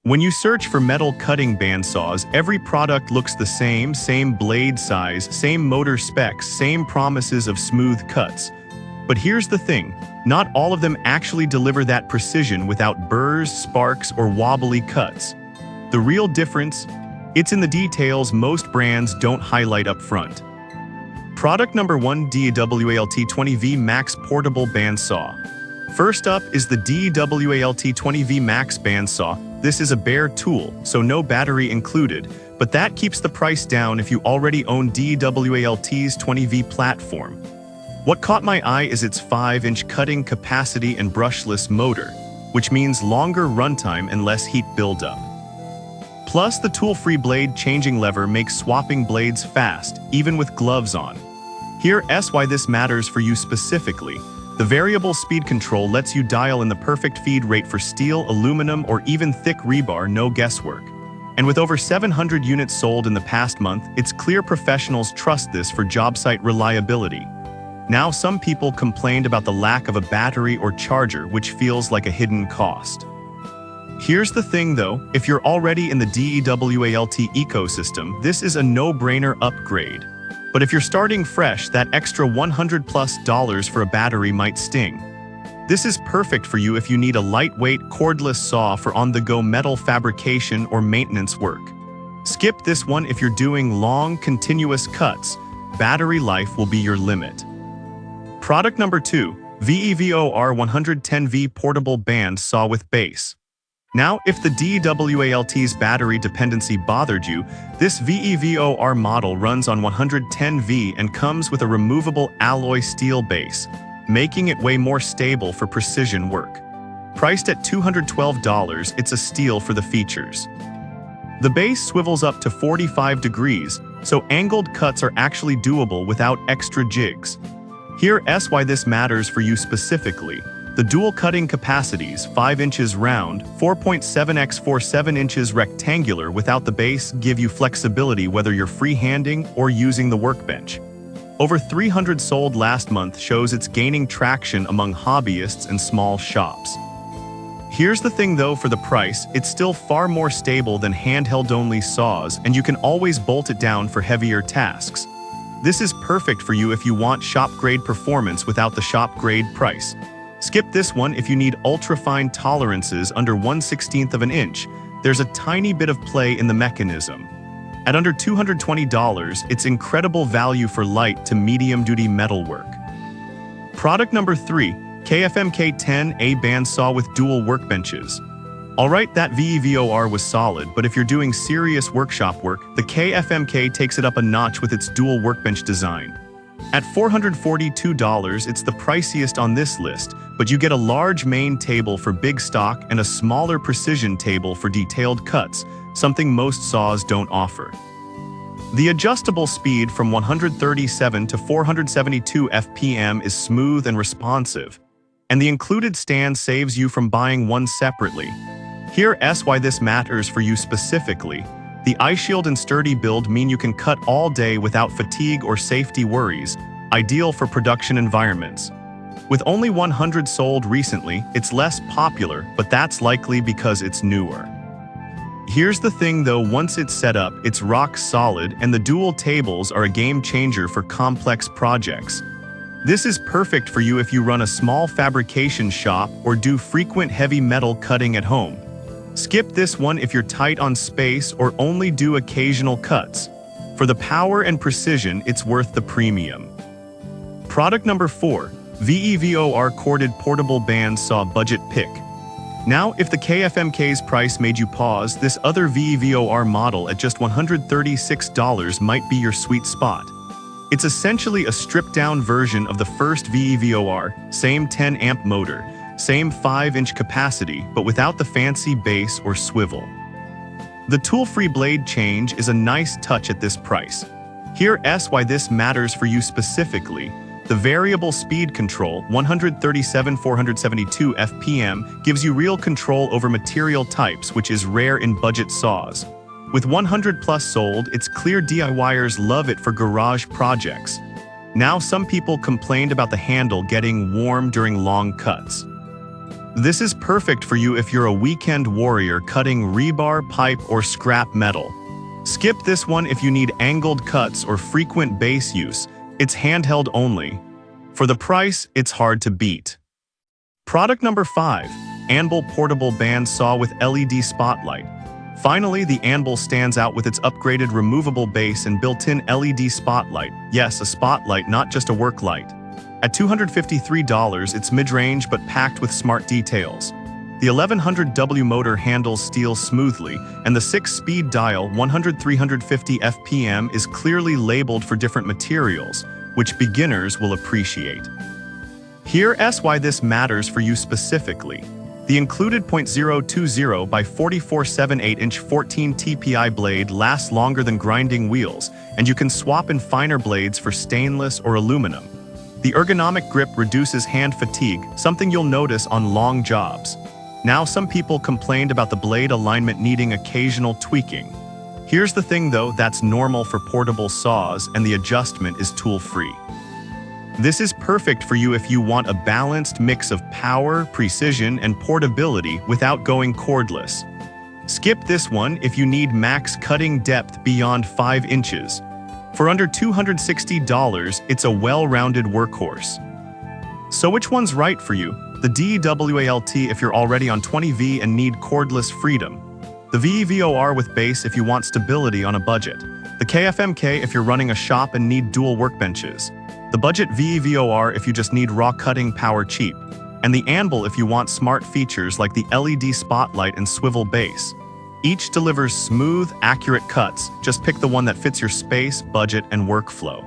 When you search for metal cutting bandsaws, every product looks the same blade size, same motor specs, same promises of smooth cuts. But here's the thing, not all of them actually deliver that precision without burrs, sparks, or wobbly cuts. The real difference? It's in the details most brands don't highlight up front. Product number 1, DWALT20V Max Portable Bandsaw. First up is the DWALT20V Max Bandsaw. This is a bare tool, so no battery included, but that keeps the price down if you already own DWALT's 20V platform. What caught my eye is its 5-inch cutting capacity and brushless motor, which means longer runtime and less heat buildup. Plus, the tool-free blade changing lever makes swapping blades fast, even with gloves on. Here's why this matters for you specifically. The variable speed control lets you dial in the perfect feed rate for steel, aluminum, or even thick rebar, no guesswork. And with over 700 units sold in the past month, it's clear professionals trust this for job site reliability. Now, some people complained about the lack of a battery or charger, which feels like a hidden cost. Here's the thing though, if you're already in the DWALT ecosystem, this is a no-brainer upgrade. But if you're starting fresh, that extra $100+ for a battery might sting. This is perfect for you if you need a lightweight, cordless saw for on-the-go metal fabrication or maintenance work. Skip this one if you're doing long, continuous cuts. Battery life will be your limit. Product number 2, VEVOR110V Portable Bandsaw with Base. Now, if the DWALT's battery dependency bothered you, this VEVOR model runs on 110V and comes with a removable alloy steel base, making it way more stable for precision work. Priced at $212, it's a steal for the features. The base swivels up to 45 degrees, so angled cuts are actually doable without extra jigs. Here's why this matters for you specifically. The dual cutting capacities, 5 inches round, 4.7x 7 inches rectangular without the base, give you flexibility whether you're freehanding or using the workbench. Over 300 sold last month shows it's gaining traction among hobbyists and small shops. Here's the thing though, for the price, it's still far more stable than handheld-only saws, and you can always bolt it down for heavier tasks. This is perfect for you if you want shop-grade performance without the shop-grade price. Skip this one if you need ultra-fine tolerances under 1/16 of an inch. There's a tiny bit of play in the mechanism. At under $220, it's incredible value for light to medium-duty metalwork. Product number 3, KFMK10A Bandsaw with dual workbenches. Alright, that VEVOR was solid, but if you're doing serious workshop work, the KFMK takes it up a notch with its dual workbench design. At $442, it's the priciest on this list, but you get a large main table for big stock and a smaller precision table for detailed cuts, something most saws don't offer. The adjustable speed from 137 to 472 FPM is smooth and responsive, and the included stand saves you from buying one separately. Here's why this matters for you specifically. The iShield and sturdy build mean you can cut all day without fatigue or safety worries, ideal for production environments. With only 100 sold recently, it's less popular, but that's likely because it's newer. Here's the thing though, once it's set up, it's rock solid, and the dual tables are a game changer for complex projects. This is perfect for you if you run a small fabrication shop or do frequent heavy metal cutting at home. Skip this one if you're tight on space or only do occasional cuts. For the power and precision, it's worth the premium. Product number 4, VEVOR Corded Portable Bandsaw Budget Pick. Now, if the KFMK's price made you pause, this other VEVOR model at just $136 might be your sweet spot. It's essentially a stripped-down version of the first VEVOR, same 10-amp motor, same 5-inch capacity, but without the fancy base or swivel. The tool-free blade change is a nice touch at this price. Here's why this matters for you specifically. The variable speed control, 137/472 FPM, gives you real control over material types, which is rare in budget saws. With 100+ sold, it's clear DIYers love it for garage projects. Now, some people complained about the handle getting warm during long cuts. This is perfect for you if you're a weekend warrior cutting rebar, pipe, or scrap metal. Skip this one if you need angled cuts or frequent base use. It's handheld only. For the price, it's hard to beat. Product number 5. Anvil Portable Bandsaw with LED Spotlight. Finally, the Anvil stands out with its upgraded removable base and built-in LED spotlight. Yes, a spotlight, not just a work light. At $253, it's mid-range but packed with smart details. The 1100W motor handles steel smoothly, and the 6-speed dial 100-350 FPM is clearly labeled for different materials, which beginners will appreciate. Here's why this matters for you specifically. The included .020 by 44.78-inch 14 TPI blade lasts longer than grinding wheels, and you can swap in finer blades for stainless or aluminum. The ergonomic grip reduces hand fatigue, something you'll notice on long jobs. Now, some people complained about the blade alignment needing occasional tweaking. Here's the thing though, that's normal for portable saws, and the adjustment is tool-free. This is perfect for you if you want a balanced mix of power, precision, and portability without going cordless. Skip this one if you need max cutting depth beyond 5 inches. For under $260, it's a well-rounded workhorse. So which one's right for you? The DWALT if you're already on 20V and need cordless freedom. The VEVOR with base if you want stability on a budget. The KFMK if you're running a shop and need dual workbenches. The budget VEVOR if you just need raw cutting power cheap. And the Anvil if you want smart features like the LED spotlight and swivel base. Each delivers smooth, accurate cuts. Just pick the one that fits your space, budget, and workflow.